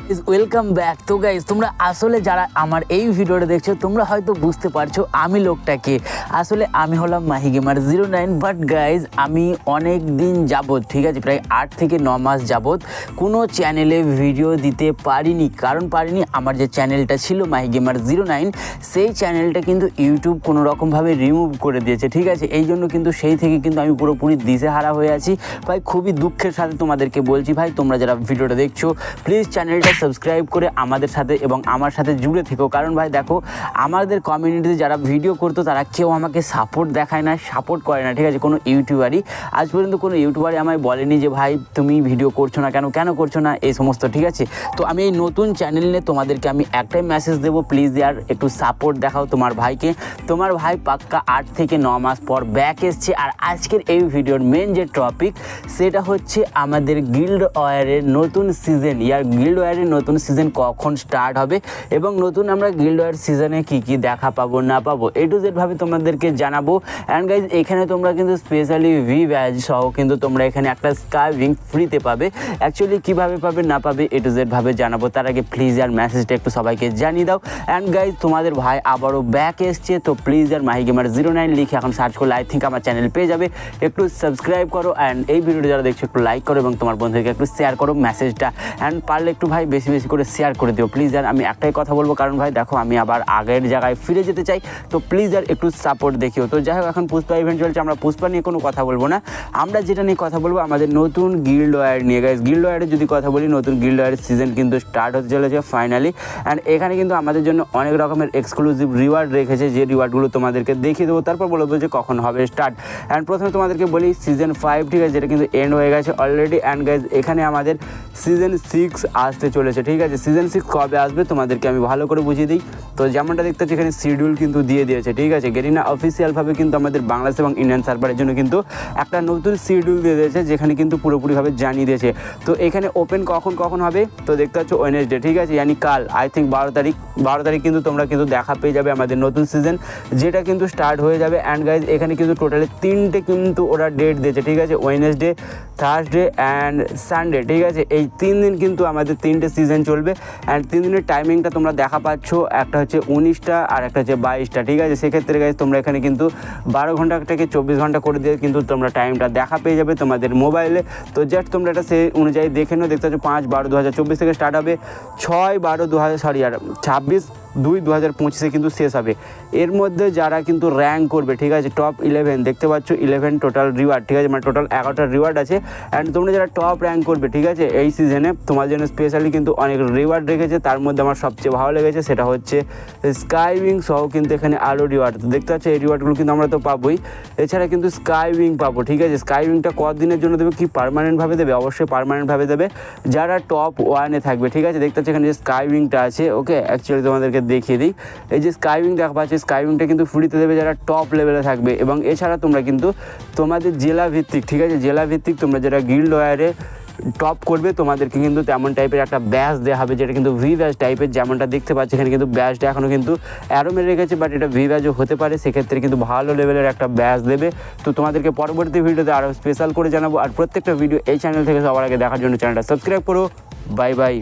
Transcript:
Welcome back. তো guys তোমরা আসলে যারা আমার এই ভিডিওটা দেখছো তোমরা হয়তো বুঝতে পারছো আমি লোকটাকে। আসলে আমি হলাম মাহি গেমার 09। বাট গাইজ আমি অনেক দিন যাবত, ঠিক আছে, প্রায় 8 থেকে 9 মাস যাবত কোনো চ্যানেলে ভিডিও দিতে পারিনি। কারণ পারিনি, আমার যে চ্যানেলটা ছিল মাহি গেমার 09 সেই চ্যানেলটা কিন্তু ইউটিউব কোনো রকমভাবে রিমুভ করে দিয়েছে, ঠিক আছে। এই জন্য কিন্তু সেই থেকে কিন্তু আমি পুরোপুরি দিশেহারা হয়ে আছি ভাই। খুবই দুঃখের সাথে তোমাদেরকে বলছি ভাই, তোমরা যারা ভিডিওটা দেখছো প্লিজ চ্যানেলটা সাবস্ক্রাইব করে আমাদের সাথে এবং আমার সাথে জুড়ে থেকো। কারণ ভাই দেখো, আমাদের কমিউনিটিতে যারা ভিডিও করতো তারা কেউ আমাকে সাপোর্ট দেখায় না, সাপোর্ট করে না, ঠিক আছে। কোনো ইউটিউবারই আজ পর্যন্ত কোনো ইউটিউবারই আমায় বলেনি যে ভাই তুমি ভিডিও করছো না কেন করছো না, এই সমস্ত, ঠিক আছে। তো আমি এই নতুন চ্যানেল নিয়ে তোমাদেরকে আমি একটাই মেসেজ দেবো, প্লিজ ইয়ার একটু সাপোর্ট দেখাও তোমার ভাইকে। তোমার ভাই পাক্কা 8 থেকে 9 মাস পর ব্যাক এসছে। আর আজকের এই ভিডিওর মেন যে টপিক সেটা হচ্ছে আমাদের গিল্ড ওয়ারের নতুন সিজন। গিল্ড ওয়ারের নতুন সিজন কখন স্টার্ট হবে এবং নতুন আমরা গিল্ড ওয়ার সিজনে কী দেখা পাবো না পাবো A to Z ভাবে তোমাদেরকে জানাবো। অ্যান্ড গাইজ এখানে তোমরা কিন্তু স্পেশালি ভি ব্যাজ সহ কিন্তু তোমরা এখানে একটা স্কাইভিং ফ্রিতে পাবে। অ্যাকচুয়ালি কীভাবে পাবে না পাবে A to Z ভাবে জানাবো। তার আগে প্লিজ আর মেসেজটা একটু সবাইকে জানিয়ে দাও। অ্যান্ড গাইজ তোমাদের ভাই আবারও ব্যাক এসছে, তো প্লিজ আর মাহি গেমার 09 লিখে এখন সার্চ করলে আই থিঙ্ক আমার চ্যানেল পেয়ে যাবে। একটু সাবস্ক্রাইব করো অ্যান্ড এই ভিডিওটা যারা দেখছো একটু লাইক করো এবং তোমার বন্ধুকে একটু শেয়ার করো মেসেজটা। অ্যান্ড পারলে একটু ভাই বেশি করে শেয়ার করে দিও প্লিজ। আর আমি একটাই কথা বলবো, কারণ ভাই দেখো আমি আবার আগের জায়গায় ফিরে যেতে চাই, তো প্লিজ আর একটু সাপোর্ট দেখিও। তো যাই হোক, এখন পুষ্পা ইভেন্ট চলছে, আমরা পুষ্পা নিয়ে কোনো কথা বলবো না। আমরা যেটা নিয়ে কথা বলবো আমাদের নতুন গিল্ড ওয়ার নিয়ে। গাইজ গিল্ড ওয়ারের যদি কথা বলি, নতুন গিল্ড ওয়ারের সিজন কিন্তু স্টার্ট হতে চলেছে ফাইনালি। অ্যান্ড এখানে কিন্তু আমাদের জন্য অনেক রকমের এক্সক্লুসিভ রিওয়ার্ড রেখেছে, যে রিওয়ার্ডগুলো তোমাদেরকে দেখিয়ে দেবো, তারপর বলবো যে কখন হবে স্টার্ট। অ্যান্ড প্রথমে তোমাদেরকে বলি সিজন 5, ঠিক আছে, যেটা কিন্তু এন্ড হয়ে গেছে অলরেডি। অ্যান্ড গাইজ এখানে আমাদের সিজন 6 আসতে চলেছে, ঠিক আছে। সিজন 6 কবে আসবে তোমাদেরকে আমি ভালো করে বুঝিয়ে দিই। তো যেমনটা দেখতে পাচ্ছি এখানে শিডিউল কিন্তু দিয়ে দিয়েছে, ঠিক আছে। গেরিনা অফিসিয়ালভাবে কিন্তু আমাদের বাংলাদেশ এবং ইন্ডিয়ান সার্ভারের জন্য কিন্তু একটা নতুন শিডিউল দিয়ে দিয়েছে, যেখানে কিন্তু পুরোপুরিভাবে জানিয়ে দিয়েছে। তো এখানে ওপেন কখন হবে, তো দেখতে পাচ্ছ ওয়েডনেসডে, ঠিক আছে, ইয়ানি কাল, আই থিঙ্ক 12 তারিখ কিন্তু তোমরা কিন্তু দেখা পেয়ে যাবে আমাদের নতুন সিজন, যেটা কিন্তু স্টার্ট হয়ে যাবে। অ্যান্ড গাইজ এখানে কিন্তু টোটালি 3টে কিন্তু ওরা ডেট দিয়েছে, ঠিক আছে, ওয়েডনেসডে, থার্সডে অ্যান্ড সানডে, ঠিক আছে। এই 3 দিন কিন্তু আমাদের 3টে সিজন চলবে। অ্যান্ড 3 দিনের টাইমিংটা তোমরা দেখা পাচ্ছ, একটা হচ্ছে 19টা আর একটা হচ্ছে 22টা, ঠিক আছে। সেক্ষেত্রে গাইজ তোমরা এখানে কিন্তু 12 ঘন্টাটাকে 24 ঘন্টা করে দিয়ে কিন্তু তোমরা টাইমটা দেখা পেয়ে যাবে তোমাদের মোবাইলে। তো জাস্ট তোমরা এটা সেই অনুযায়ী দেখে নাও। দেখতে পাচ্ছ 5/12/2024 থেকে স্টার্ট হবে, 26/2/2025 কিন্তু শেষ হবে। এর মধ্যে যারা কিন্তু র্যাঙ্ক করবে, ঠিক আছে, টপ 11 দেখতে পাচ্ছ 11 টোটাল রিওয়ার্ড, ঠিক আছে, মানে টোটাল 11টা রিওয়ার্ড আছে। অ্যান্ড তোমরা যারা টপ র্যাঙ্ক করবে, ঠিক আছে, এই সিজনে তোমার জন্য স্পেশালি কিন্তু অনেক রিওয়ার্ড রেখেছে। তার মধ্যে আমার সবচেয়ে ভালো লেগেছে সেটা হচ্ছে স্কাইউইং সহ কিন্তু এখানে আরও রিওয়ার্ড দেখতে পাচ্ছ। এই রিওয়ার্ডগুলো কিন্তু আমরা তো পাবোই, এছাড়া কিন্তু স্কাইউইং পাবো, ঠিক আছে। স্কাইউইংটা কতদিনের জন্য দেবে, কি পার্মানেন্টভাবে দেবে? অবশ্যই পার্মানেন্টভাবে দেবে যারা টপ 1-এ থাকবে, ঠিক আছে। দেখতে পাচ্ছ এখানে যে স্কাইউইংটা আছে, ওকে, অ্যাকচুয়ালি তোমাদেরকে দেখিয়ে দিই। এই যে স্কাইউইং দেখা পাচ্ছি, স্কাইউইংটা কিন্তু ফ্রিতে দেবে যারা টপ লেভেলে থাকবে। এবং এছাড়া তোমরা কিন্তু তোমাদের জেলা ভিত্তিক, ঠিক আছে, জেলা ভিত্তিক তোমরা যারা গিল্ড ওয়ারে টপ করবে তোমাদেরকে কিন্তু তেমন টাইপের একটা ব্যাচ দেওয়া হবে, যেটা কিন্তু ভি ব্যাচ টাইপের, যেমনটা দেখতে পাচ্ছি এখানে কিন্তু ব্যাচটা এখনও কিন্তু অ্যারো মেরে রেখেছে, বাট এটা ভি ব্যাচও হতে পারে। সেক্ষেত্রে কিন্তু ভালো লেভেলের একটা ব্যাচ দেবে। তো তোমাদেরকে পরবর্তী ভিডিওতে আরও স্পেশাল করে জানাবো। আর প্রত্যেকটা ভিডিও এই চ্যানেল থেকে সবার আগে দেখার জন্য চ্যানেলটা সাবস্ক্রাইব করো। Bye bye.